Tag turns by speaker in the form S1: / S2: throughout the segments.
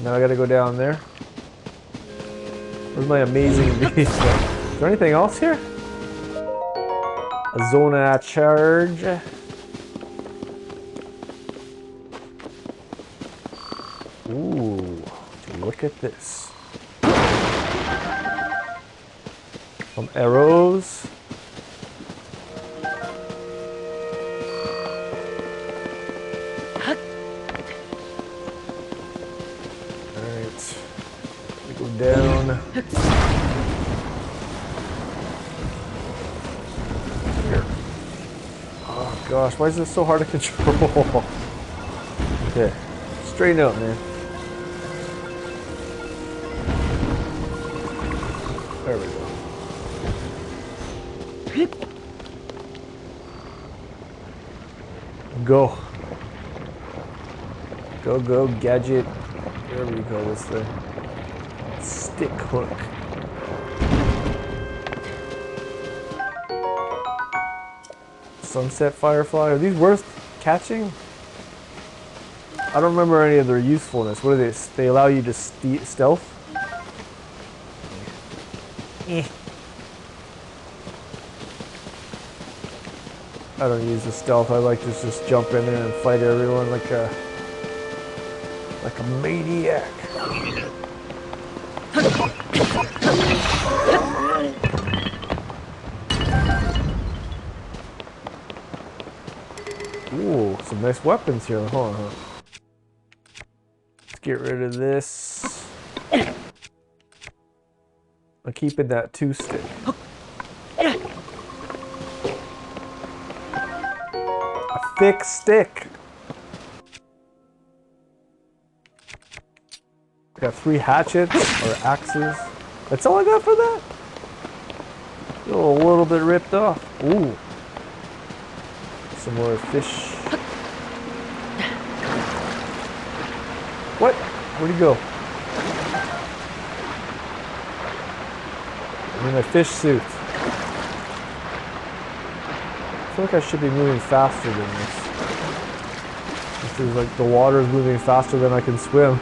S1: now I gotta go down there. Where's my amazing beast? Is there anything else here? A zona charge. Ooh, look at this. Some arrows. Alright. We go down. Here. Oh gosh, why is this so hard to control? Okay. Straighten out, man. There we go. Go. Go, go, gadget. Whatever you call this thing. Stick hook. Sunset firefly. Are these worth catching? I don't remember any of their usefulness. What are they? They allow you to stealth? I don't use the stealth. I like to just jump in there and fight everyone like a maniac. Ooh, some nice weapons here. Hold on. Let's get rid of this. I'm keeping that 2-stick. A thick stick. I got 3 hatchets or axes. That's all I got for that? Oh, a little bit ripped off. Ooh. Some more fish. What? Where'd he go? I'm in my fish suit. I feel like I should be moving faster than this. This is like the water is moving faster than I can swim.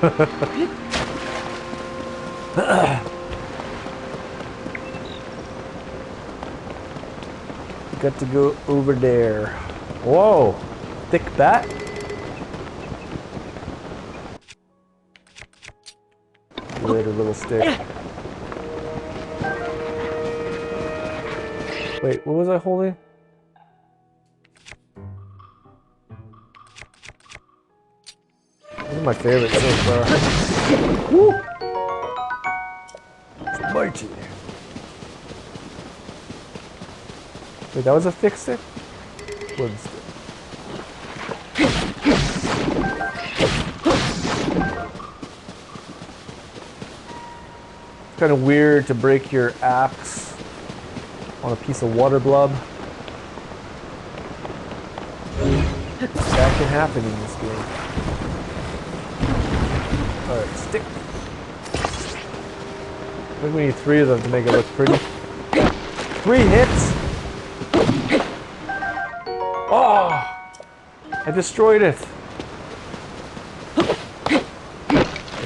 S1: Got to go over there. Whoa! Thick bat? Later, little stick. Wait, what was I holding? This is my favorite so far. Woo! It's mighty. Wait, that was a thick stick? Wooden stick. It's kind of weird to break your axe on a piece of water blob. That can happen in this game. Alright, stick. I think we need 3 of them to make it look pretty. 3 hits! Oh! I destroyed it!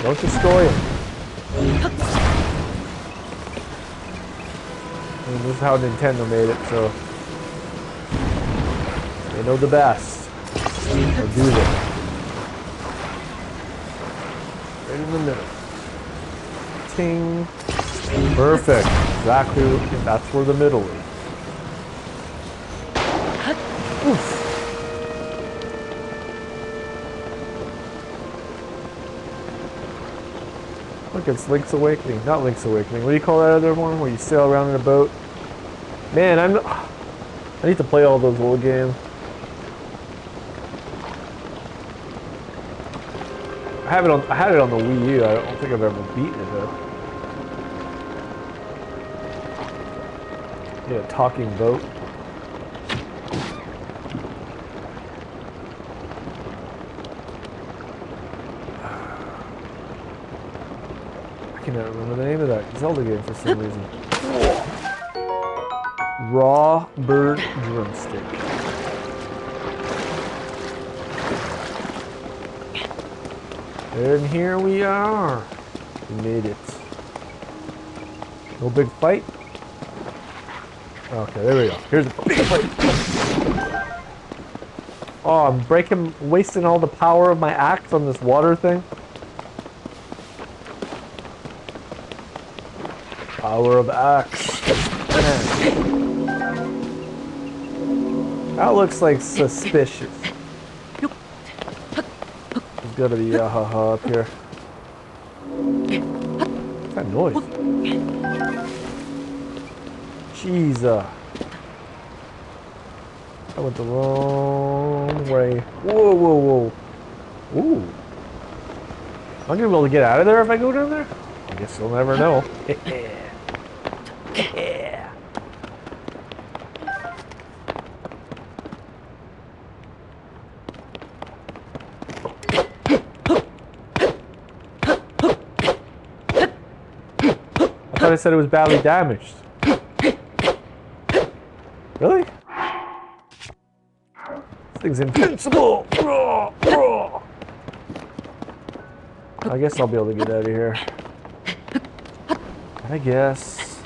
S1: Don't destroy it. I mean, this is how Nintendo made it, so they know the best. They'll do this. Right in the middle. Ting. Perfect. Exactly. That's where the middle is. Oof. Look, it's Link's Awakening. Not Link's Awakening. What do you call that other one where you sail around in a boat? Man, I need to play all those old games. I had it on the Wii U. I don't think I've ever beaten it though. Yeah, talking boat. I cannot remember the name of that Zelda game for some reason. Raw bird drumstick. And here we are. We made it. No big fight. Okay, there we go. Here's a big fight. Oh, I'm wasting all the power of my axe on this water thing. Power of axe. Man. That looks like suspicious. There's gotta be Yahaha up here. What's that noise? Jesus. I went the wrong way. Whoa, whoa, whoa. Ooh. Am I gonna be able to get out of there if I go down there? I guess you'll never know. Yeah. I thought I said it was badly damaged. Really? This thing's invincible! I guess I'll be able to get out of here. I guess.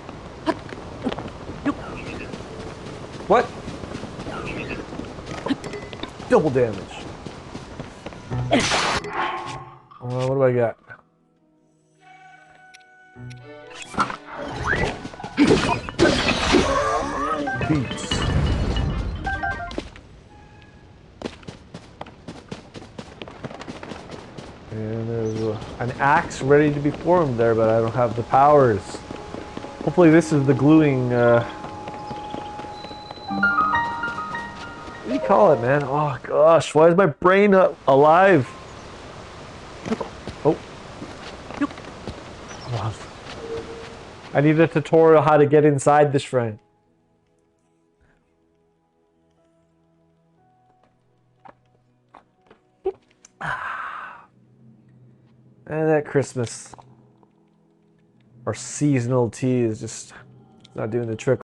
S1: What? Double damage. What do I got? Beats. And there's an axe ready to be formed there, but I don't have the powers. Hopefully this is the gluing, what do you call it, man? Oh gosh, why is my brain alive? Oh. I need a tutorial how to get inside the shrine. And that Christmas or seasonal tea is just not doing the trick